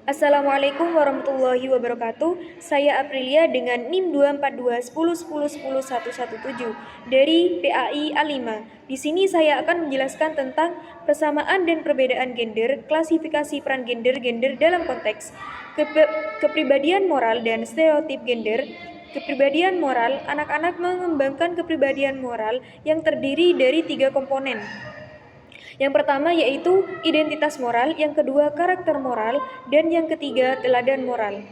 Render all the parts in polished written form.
Assalamualaikum warahmatullahi wabarakatuh. Saya Aprilia dengan NIM 24210101117 dari PAI A5. Di sini saya akan menjelaskan tentang persamaan dan perbedaan gender, klasifikasi peran gender dalam konteks kepribadian moral dan stereotip gender. Kepribadian moral, anak-anak mengembangkan kepribadian moral yang terdiri dari 3 komponen. Yang pertama yaitu identitas moral, yang kedua karakter moral, dan yang ketiga teladan moral.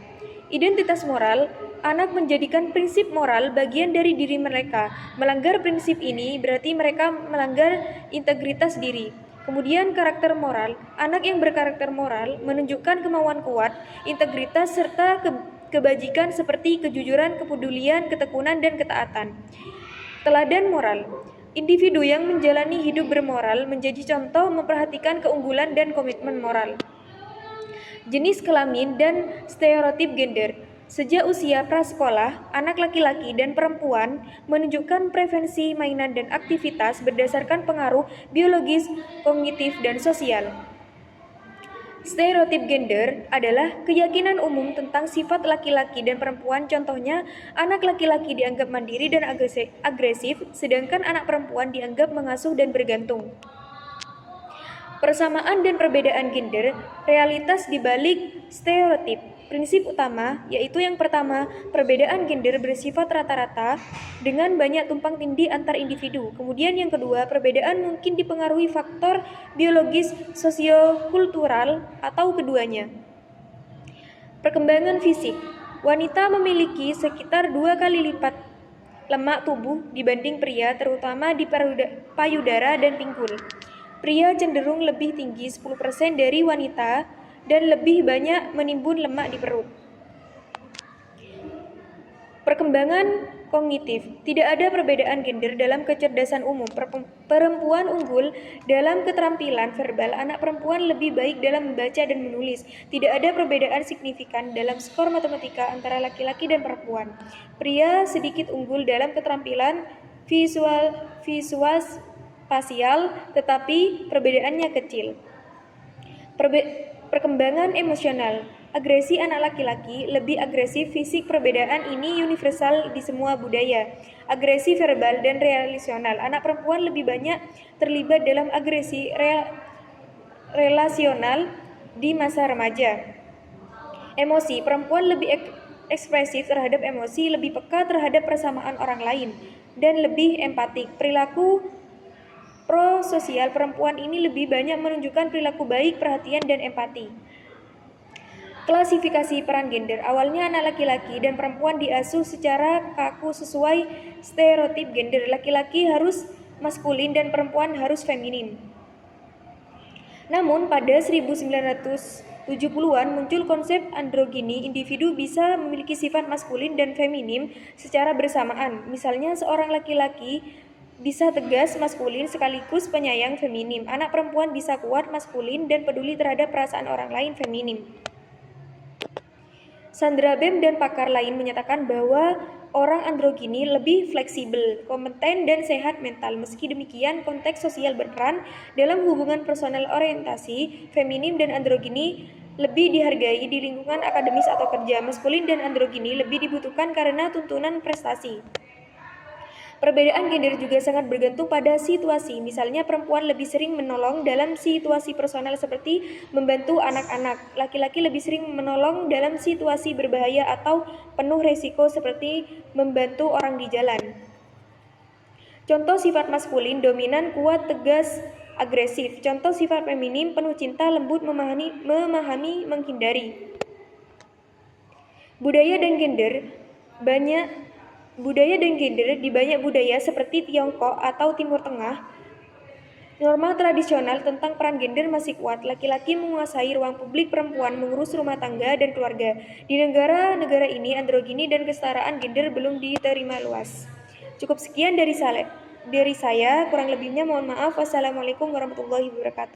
Identitas moral, anak menjadikan prinsip moral bagian dari diri mereka. Melanggar prinsip ini berarti mereka melanggar integritas diri. Kemudian karakter moral, anak yang berkarakter moral menunjukkan kemauan kuat, integritas, serta kebajikan seperti kejujuran, kepedulian, ketekunan, dan ketaatan. Teladan moral, individu yang menjalani hidup bermoral menjadi contoh memperhatikan keunggulan dan komitmen moral. Jenis kelamin dan stereotip gender. Sejak usia prasekolah, anak laki-laki dan perempuan menunjukkan preferensi mainan dan aktivitas berdasarkan pengaruh biologis, kognitif, dan sosial. Stereotip gender adalah keyakinan umum tentang sifat laki-laki dan perempuan. Contohnya, anak laki-laki dianggap mandiri dan agresif, sedangkan anak perempuan dianggap mengasuh dan bergantung. Persamaan dan perbedaan gender, realitas di balik stereotip. Prinsip utama yaitu yang pertama, perbedaan gender bersifat rata-rata dengan banyak tumpang tindih antar individu. Kemudian yang kedua, perbedaan mungkin dipengaruhi faktor biologis, sosiokultural, atau keduanya. Perkembangan fisik. Wanita memiliki sekitar 2 kali lipat lemak tubuh dibanding pria, terutama di payudara dan pinggul. Pria cenderung lebih tinggi 10% dari wanita dan lebih banyak menimbun lemak di perut. Perkembangan kognitif. Tidak ada perbedaan gender dalam kecerdasan umum. Perempuan unggul dalam keterampilan verbal, anak perempuan lebih baik dalam membaca dan menulis. Tidak ada perbedaan signifikan dalam skor matematika antara laki-laki dan perempuan. Pria sedikit unggul dalam keterampilan visual spasial, tetapi perbedaannya kecil. Perkembangan emosional. Agresi anak laki-laki lebih agresif fisik. Perbedaan ini universal di semua budaya. Agresi verbal dan relasional. Anak perempuan lebih banyak terlibat dalam agresi relasional di masa remaja. Emosi. Perempuan lebih ekspresif terhadap emosi, lebih peka terhadap persamaan orang lain, dan lebih empatik. Perilaku prososial. Perempuan ini lebih banyak menunjukkan perilaku baik, perhatian, dan empati. Klasifikasi peran gender. Awalnya anak laki-laki dan perempuan diasuh secara kaku sesuai stereotip gender. Laki-laki harus maskulin dan perempuan harus feminin. Namun pada 1970-an muncul konsep androgini. Individu bisa memiliki sifat maskulin dan feminim secara bersamaan. Misalnya seorang laki-laki bisa tegas maskulin sekaligus penyayang feminim. Anak perempuan bisa kuat maskulin dan peduli terhadap perasaan orang lain feminim. Sandra Bem dan pakar lain menyatakan bahwa orang androgini lebih fleksibel, kompeten, dan sehat mental. Meski demikian, konteks sosial berperan dalam hubungan personal. Orientasi feminim dan androgini lebih dihargai di lingkungan akademis atau kerja. Maskulin dan androgini lebih dibutuhkan karena tuntunan prestasi. Perbedaan gender juga sangat bergantung pada situasi. Misalnya perempuan lebih sering menolong dalam situasi personal seperti membantu anak-anak. Laki-laki lebih sering menolong dalam situasi berbahaya atau penuh resiko seperti membantu orang di jalan. Contoh sifat maskulin, dominan, kuat, tegas, agresif. Contoh sifat feminim, penuh cinta, lembut, memahami, menghindari. Budaya dan gender di banyak budaya seperti Tiongkok atau Timur Tengah, norma tradisional tentang peran gender masih kuat. Laki-laki menguasai ruang publik, perempuan mengurus rumah tangga dan keluarga. Di negara-negara ini, androgini dan kesetaraan gender belum diterima luas. Cukup sekian dari saya, kurang lebihnya mohon maaf. Wassalamualaikum warahmatullahi wabarakatuh.